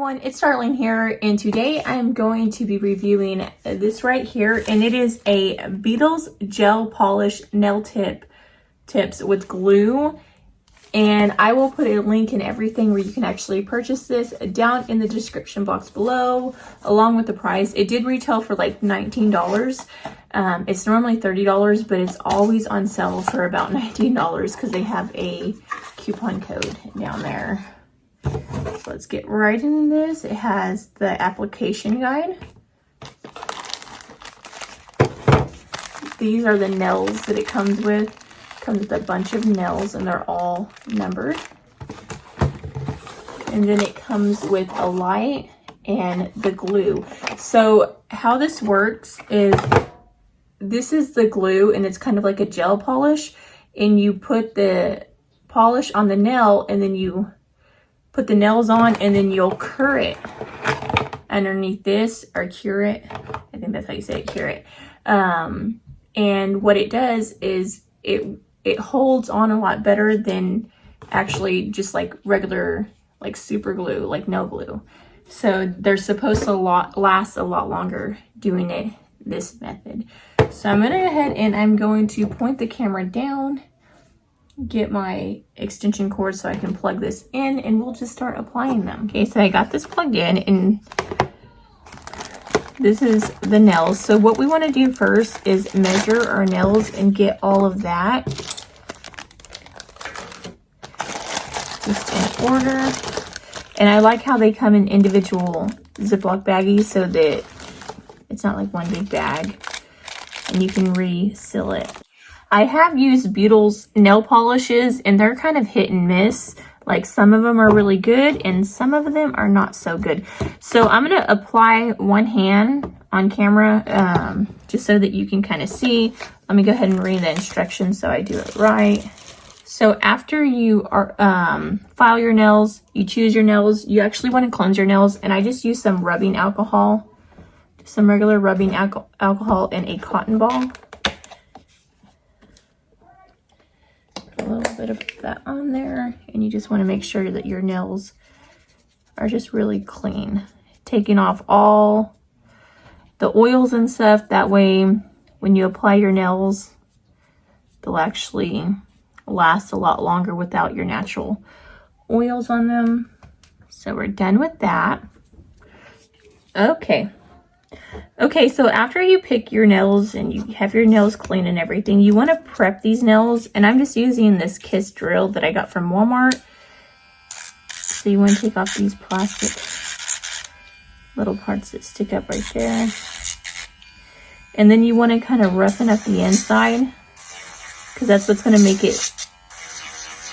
everyone, it's Starling here, and today I'm going to be reviewing this right here, and it is a Beetles gel polish nail tips with glue, and I will put a link and everything where you can actually purchase this down in the description box below, along with the price. It did retail for like $19. It's normally $30, but it's always on sale for about $19 because they have a coupon code down there. So let's get right into this. It has the application guide. These are the nails that it comes with. It comes with a bunch of nails and they're all numbered. And then it comes with a light and the glue. So how this works is this is the glue and it's kind of like a gel polish, and you put the polish on the nail and then you put the nails on and then you'll cure it underneath this, or cure it. I think that's how you say it, cure it. And what it does is it holds on a lot better than actually just like regular, like super glue, like no glue. So they're supposed to last a lot longer doing it this method. So I'm gonna go ahead and I'm going to point the camera down, get my extension cord so I can plug this in, and we'll just start applying them. Okay, so I got this plugged in and this is the nails. So what we want to do first is measure our nails and get all of that just in order. And I like how they come in individual Ziploc baggies so that it's not like one big bag, and you can reseal it. I have used Beetles nail polishes and they're kind of hit and miss. Like some of them are really good and some of them are not so good. So I'm going to apply one hand on camera just so that you can kind of see. Let me go ahead and read the instructions so I do it right. So after you file your nails, you choose your nails, you actually want to cleanse your nails, and I just use some rubbing alcohol, some regular rubbing alcohol and a cotton ball. A little bit of that on there, and you just want to make sure that your nails are just really clean, taking off all the oils and stuff. That way when you apply your nails, they'll actually last a lot longer without your natural oils on them. So we're done with that. Okay, so after you pick your nails and you have your nails clean and everything, you want to prep these nails. And I'm just using this Kiss drill that I got from Walmart. So you want to take off these plastic little parts that stick up right there. And then you want to kind of roughen up the inside, because that's what's going to make it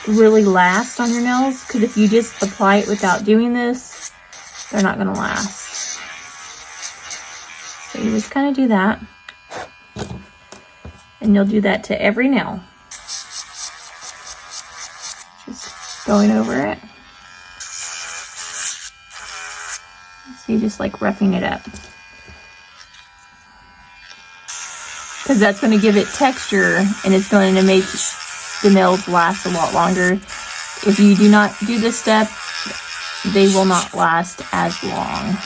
really last on your nails. Because if you just apply it without doing this, they're not going to last. So you just kind of do that, and you'll do that to every nail. Just going over it. So you just like roughing it up, because that's going to give it texture and it's going to make the nails last a lot longer. If you do not do this step, they will not last as long.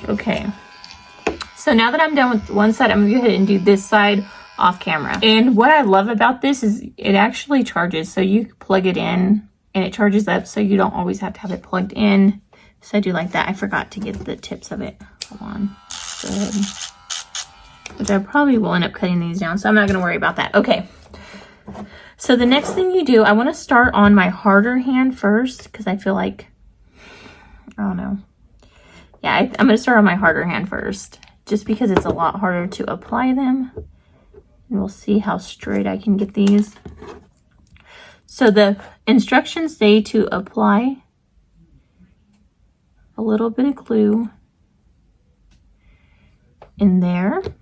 Okay, so now that I'm done with one side, I'm gonna go ahead and do this side off camera. And what I love about this is it actually charges. So you plug it in and it charges up, so you don't always have to have it plugged in. So I do like that. I forgot to get the tips of it. Hold on. Go ahead. Which I probably will end up cutting these down, so I'm not gonna worry about that. Okay. So the next thing you do, I wanna start on my harder hand first, because I feel like, I don't know. Yeah, I'm going to start on my harder hand first, just because it's a lot harder to apply them. And we'll see how straight I can get these. So the instructions say to apply a little bit of glue in there. And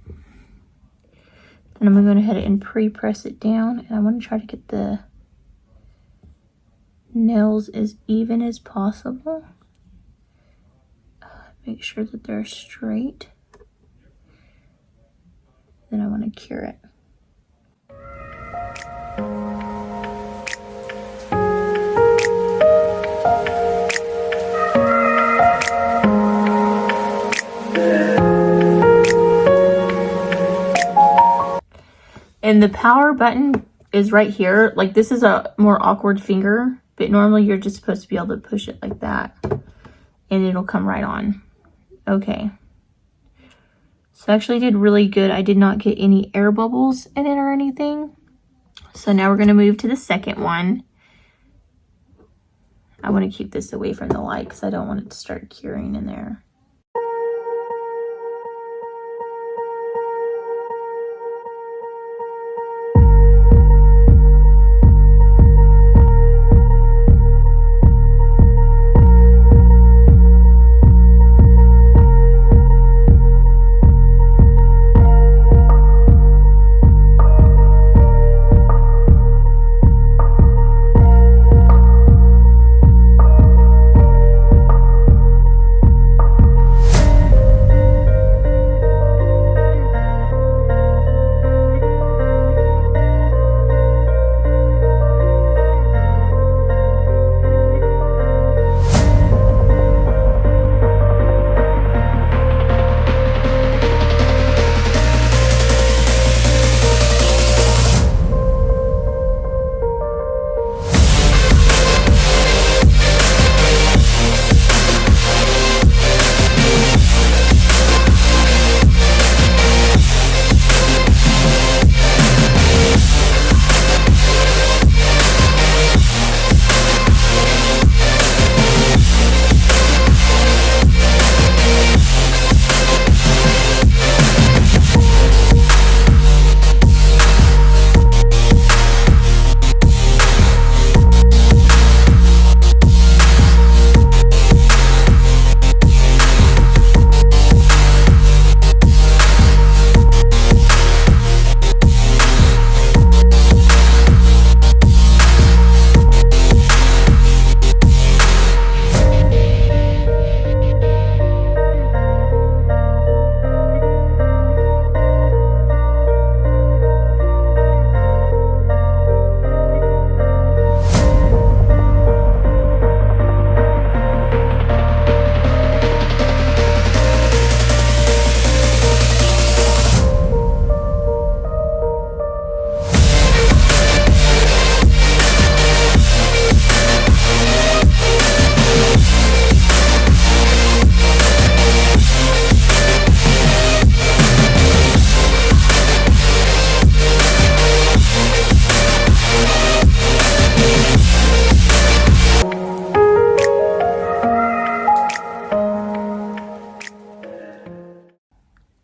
I'm going to go ahead and pre-press it down. And I want to try to get the nails as even as possible. Make sure that they're straight. Then I want to cure it. And the power button is right here. Like, this is a more awkward finger, but normally you're just supposed to be able to push it like that and it'll come right on. Okay. So I actually did really good. I did not get any air bubbles in it or anything. So now we're going to move to the second one. I want to keep this away from the light because I don't want it to start curing in there.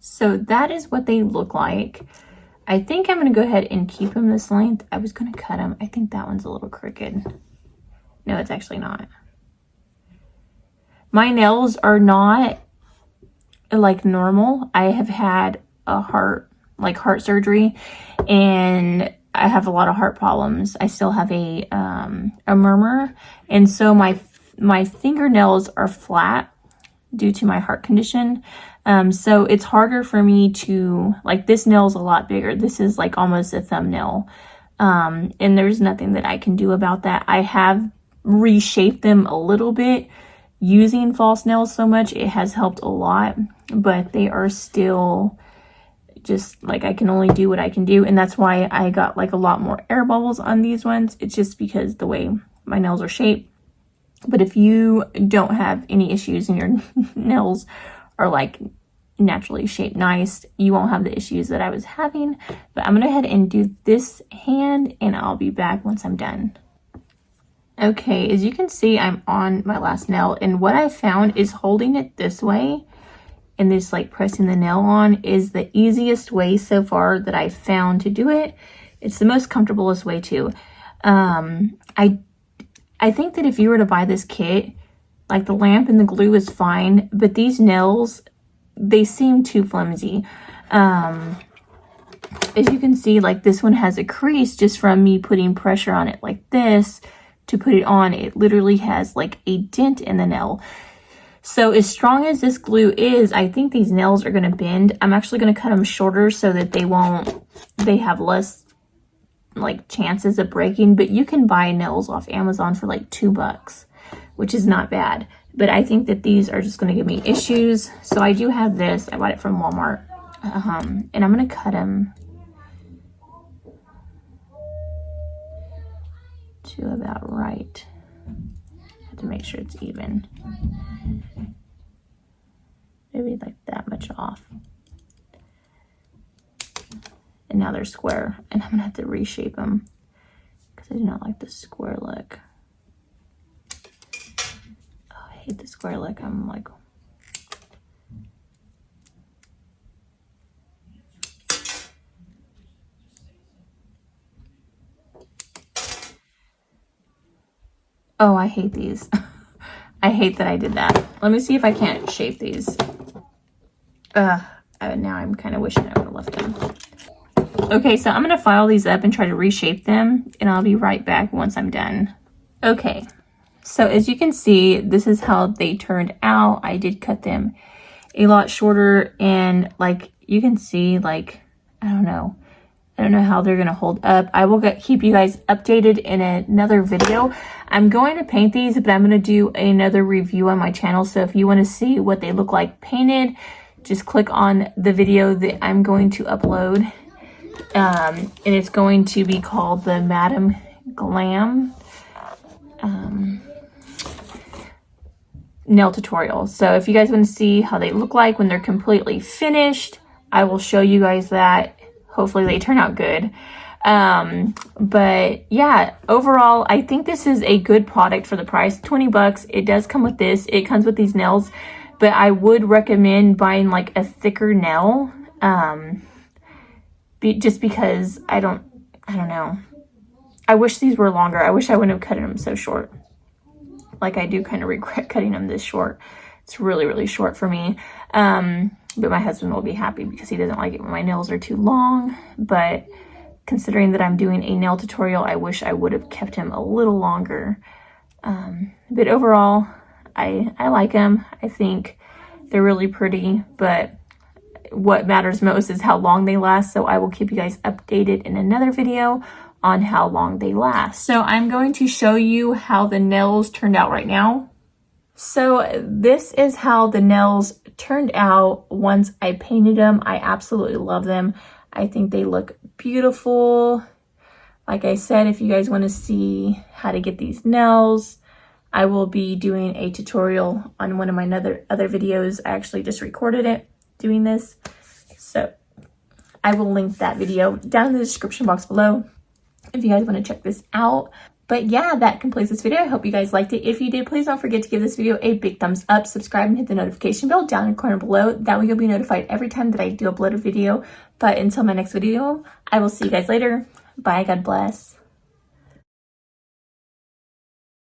So that is what they look like. I think I'm going to go ahead and keep them this length. I was going to cut them. I think that one's a little crooked. No, it's actually not. My nails are not like normal. I have had a heart surgery, and I have a lot of heart problems. I still have a murmur, and so my fingernails are flat due to my heart condition. So it's harder for me to, like, this nail's a lot bigger. This is like almost a thumbnail. And there's nothing that I can do about that. I have reshaped them a little bit using false nails so much. It has helped a lot, but they are still just like, I can only do what I can do. And that's why I got like a lot more air bubbles on these ones. It's just because the way my nails are shaped. But if you don't have any issues and your nails are like naturally shaped nice, you won't have the issues that I was having. But I'm gonna go ahead and do this hand, and I'll be back once I'm done. Okay, as you can see, I'm on my last nail, and what I found is holding it this way and just like pressing the nail on is the easiest way so far that I've found to do it. It's the most comfortablest way too. I think that if you were to buy this kit, like, the lamp and the glue is fine, but these nails, they seem too flimsy. As you can see, like, this one has a crease just from me putting pressure on it like this to put it on. It literally has like a dent in the nail. So as strong as this glue is, I think these nails are going to bend. I'm actually going to cut them shorter so that they have less like chances of breaking. But you can buy nails off Amazon for like $2, which is not bad. But I think that these are just going to give me issues. So I do have this. I bought it from Walmart. And I'm going to cut them to about right. I have to make sure it's even. Maybe like that much off. And now they're square. And I'm going to have to reshape them because I do not like the square look. Oh, I hate the square look. I'm like... Oh, I hate these. I hate that I did that. Let me see if I can't shape these. Now I'm kind of wishing I would have left them. Okay, so I'm going to file these up and try to reshape them, and I'll be right back once I'm done. Okay, so as you can see, this is how they turned out. I did cut them a lot shorter, and like you can see, like, I don't know how they're going to hold up. I will keep you guys updated in another video. I'm going to paint these, but I'm going to do another review on my channel. So if you want to see what they look like painted, just click on the video that I'm going to upload. And it's going to be called the Madam Glam nail tutorial. So if you guys want to see how they look like when they're completely finished, I will show you guys that. Hopefully they turn out good. But yeah, overall, I think this is a good product for the price, $20. It does come with this. It comes with these nails, but I would recommend buying like a thicker nail. Just because I don't know. I wish these were longer. I wish I wouldn't have cut them so short. Like I do kind of regret cutting them this short. It's really, really short for me. But my husband will be happy because he doesn't like it when my nails are too long. But considering that I'm doing a nail tutorial, I wish I would have kept him a little longer. But overall, I like them. I think they're really pretty, but what matters most is how long they last. So I will keep you guys updated in another video on how long they last. So I'm going to show you how the nails turned out right now. So this is how the nails turned out once I painted them. I absolutely love them. I think they look beautiful. Like I said, if you guys want to see how to get these nails, I will be doing a tutorial on one of my other videos. I actually just recorded it doing this. So I will link that video down in the description box below if you guys want to check this out. But yeah, that completes this video. I hope you guys liked it. If you did, please don't forget to give this video a big thumbs up, subscribe, and hit the notification bell down in the corner below. That way you'll be notified every time that I do upload a video. But until my next video, I will see you guys later. Bye, God bless.